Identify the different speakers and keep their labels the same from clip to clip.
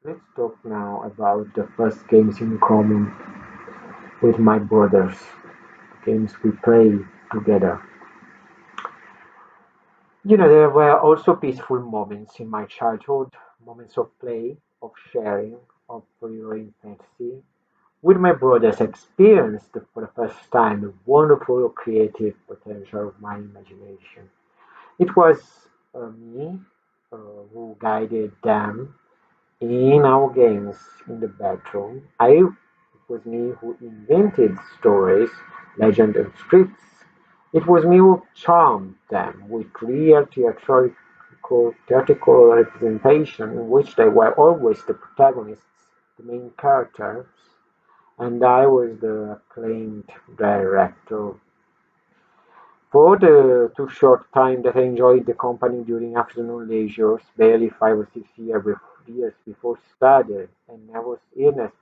Speaker 1: Let's talk now about the first games in common with my brothers, games we play together. There were also peaceful moments in my childhood, moments of play, of sharing, of pure infancy. With my brothers, experienced for the first time the wonderful creative potential of my imagination. It was me who guided them in our games in the bedroom. It was me who invented stories, legends, and scripts. It was me who charmed them with real theatrical representation in which they were always the protagonists, the main characters, and I was the acclaimed director. For the too short time that I enjoyed the company during afternoon leisures, barely 5 or 6 years before study, and I was illness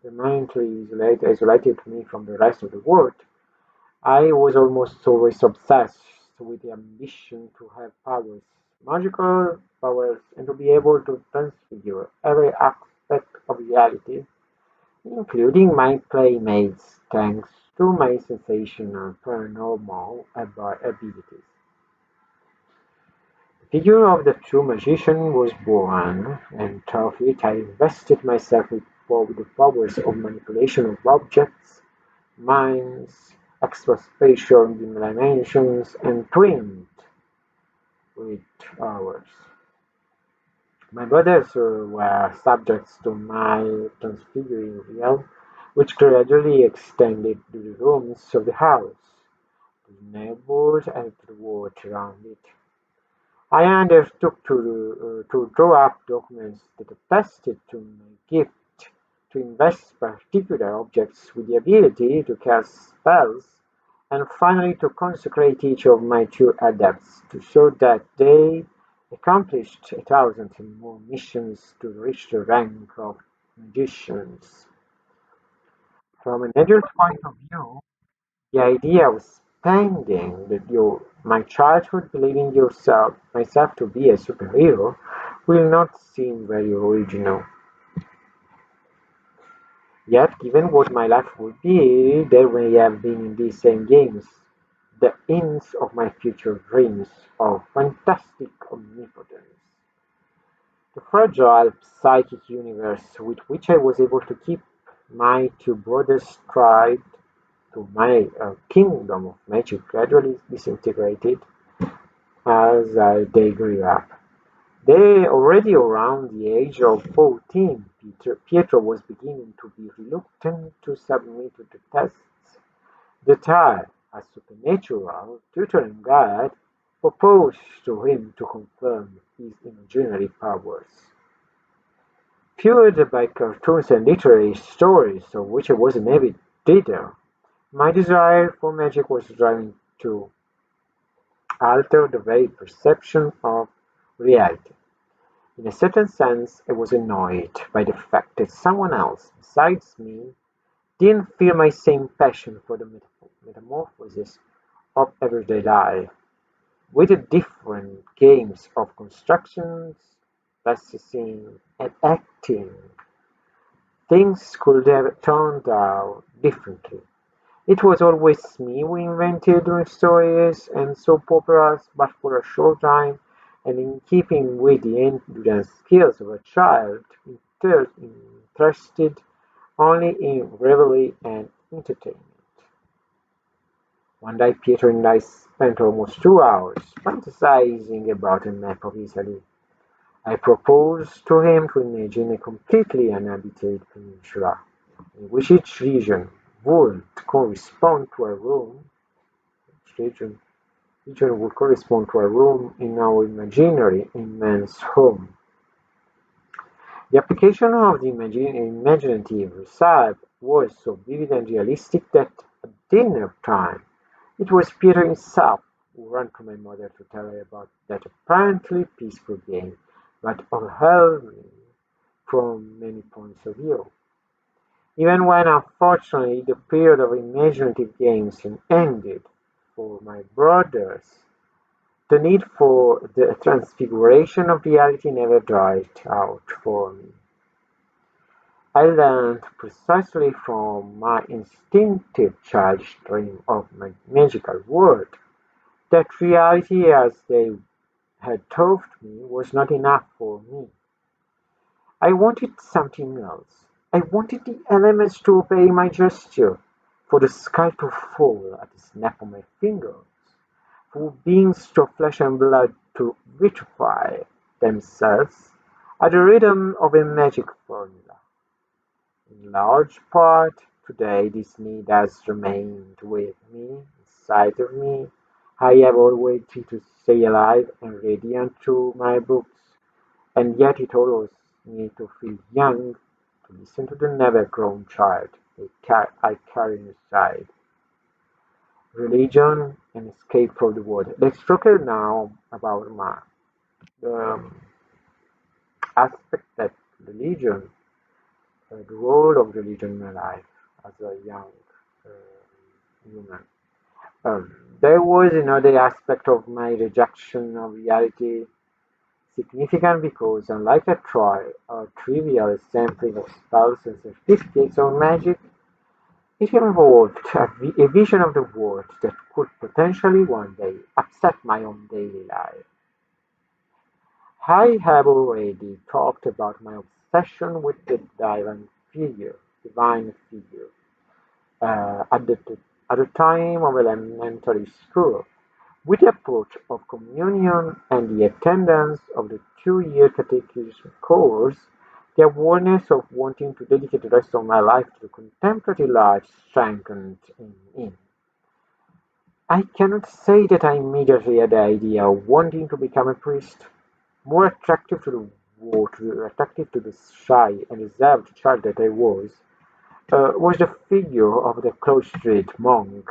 Speaker 1: permanently isolated me from the rest of the world, I was almost always obsessed with the ambition to have powers, magical powers, and to be able to transfigure every aspect of reality, including my playmates, thanks to my sensational paranormal abilities. The figure of the true magician was born, and of it I invested myself with the powers of manipulation of objects, minds, extra-spatial dimensions, and twinned with ours. My brothers were subjects to my transfiguring realm, which gradually extended to the rooms of the house, to the neighbors, and to the world around it. I undertook to draw up documents that attested to my gift to invest particular objects with the ability to cast spells, and finally to consecrate each of my two adepts to show that they accomplished 1,000 and more missions to reach the rank of magicians. From an adult point of view, the idea of spending my childhood believing myself to be a superhero will not seem very original. Yet, given what my life would be, there may have been in these same games the hints of my future dreams of fantastic omnipotence. The fragile psychic universe with which I was able to keep my two brothers tied to my kingdom of magic gradually disintegrated as they grew up. They already around the age of 14, Pietro was beginning to be reluctant to submit to the tests that I, as supernatural tutor and guide, proposed to him to confirm his imaginary powers. Fueled by cartoons and literary stories, of which I was an avid reader, my desire for magic was driving to alter the very perception of reality. In a certain sense, I was annoyed by the fact that someone else, besides me, didn't feel my same passion for the metamorphosis of everyday life, with the different games of constructions, processing, and acting. Things could have turned out differently. It was always me who invented new stories and soap operas, but for a short time, and in keeping with the endurance skills of a child, interested only in revelry and entertainment. One day Pietro and I spent almost 2 hours fantasizing about a map of Italy. I proposed to him to imagine a completely uninhabited peninsula, in which each would correspond to a room each region would correspond to a room in our imaginary immense home. The application of the imaginative recipe was so vivid and realistic that at dinner time it was Peter himself who ran to my mother to tell her about that apparently peaceful game, but overwhelming from many points of view. Even when unfortunately the period of imaginative games ended for my brothers, The need for the transfiguration of reality never died out for me. I learned precisely from my instinctive childish dream of my magical world that reality as they had taught me was not enough for me. I wanted something else. I wanted the elements to obey my gesture, for the sky to fall at the snap of my fingers, for beings of flesh and blood to vitrify themselves at the rhythm of a magic formula. In large part, today this need has remained with me, inside of me. I have always tried to stay alive and radiant through my books, and yet it allows me to feel young, to listen to the never-grown child I carry inside. Religion and escape from the world. Let's talk now about the aspect that religion, the role of religion in my life as a young uh, human. Um, there was another aspect of my rejection of reality significant because, unlike a trivial sampling of spells and certificates of magic, it involved a vision of the world that could potentially one day upset my own daily life. I have already talked about my obsession with the divine figure, uh, at the, at the time of elementary school. With the approach of communion and the attendance of the 2-year catechism course, the awareness of wanting to dedicate the rest of my life to the contemplative life strengthened in me. I cannot say that I immediately had the idea of wanting to become a priest. More attractive to the shy and reserved child that I was the figure of the cloistered monk.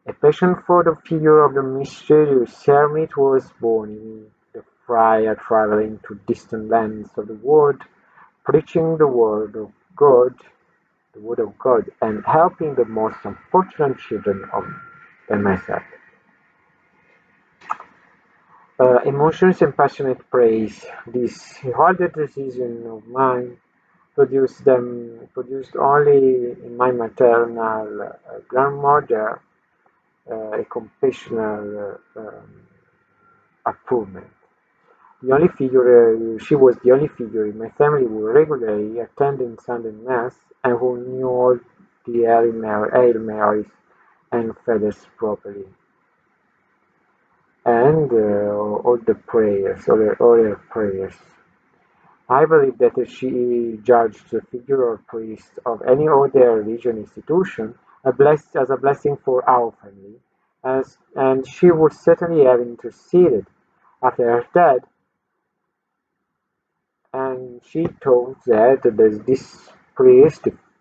Speaker 1: A passion for the figure of the mysterious hermit was born in me, the friar travelling to distant lands of the world, preaching the word of God, and helping the most unfortunate children than myself. Emotions and passionate praise, this harder decision of mine, produced only in my maternal grandmother a compassionate approval. She was the only figure in my family who regularly attended Sunday Mass and who knew all the Hail Marys and feathers properly, and all the prayers, all her prayers. I believe that if she judged the figure or priest of any other religious institution as a blessing for our family, and she would certainly have interceded after her death, and she thought that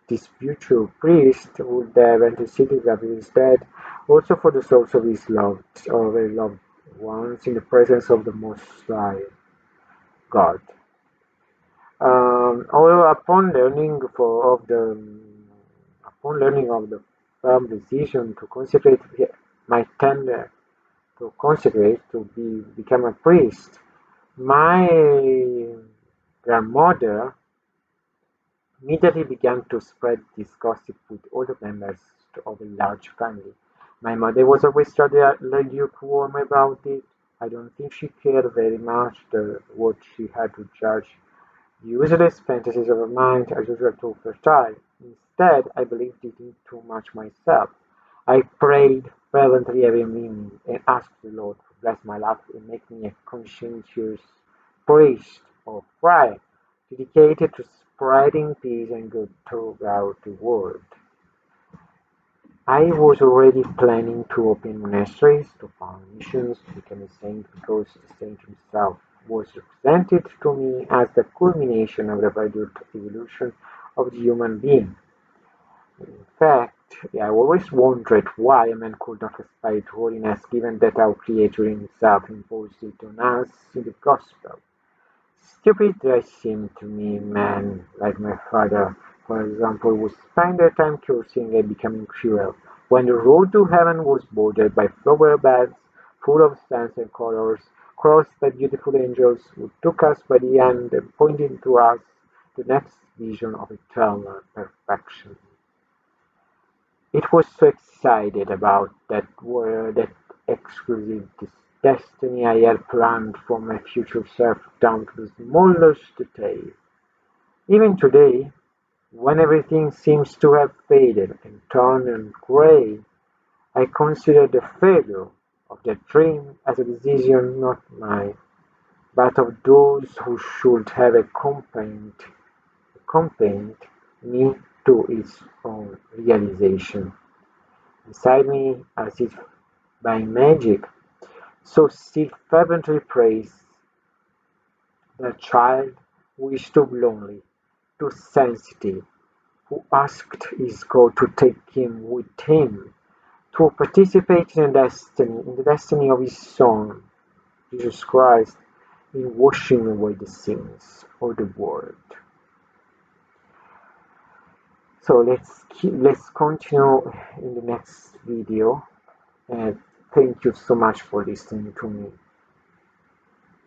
Speaker 1: this future priest, would have interceded after his death also for the souls of his loved ones in the presence of the Most High God. Although upon learning of the firm decision to my tender become a priest, my grandmother immediately began to spread this gossip with all the members of a large family. My mother was always rather lukewarm about it. I don't think she cared very much what she had to judge the useless fantasies of her mind as usual too fertile. Instead, I believed it too much myself. I prayed fervently every evening and asked the Lord to bless my life and make me a conscientious priest or friar, dedicated to spreading peace and good throughout the world. I was already planning to open monasteries, to found missions, to become a saint because the saint himself was represented to me as the culmination of the gradual evolution of the human being. In fact, I always wondered why a man could not aspire to holiness given that our Creator himself imposed it on us in the Gospel. Stupid they seem to me men like my father, for example, would spend their time cursing and becoming cruel, when the road to heaven was bordered by flower beds full of scents and colors, crossed by beautiful angels who took us by the hand and pointed to us the next vision of eternal perfection. It was so excited about that word, that exclusive destiny I had planned for my future self down to the smallest detail. Even today, when everything seems to have faded and turned grey, I consider the failure of that dream as a decision not mine, but of those who should have accompanied me to its own realization. Beside me, as if by magic, so still fervently prays the child who is too lonely, too sensitive, who asked his God to take him with him, to participate in the destiny of his Son, Jesus Christ, in washing away the sins of the world. So let's continue in the next video, and thank you so much for listening to me.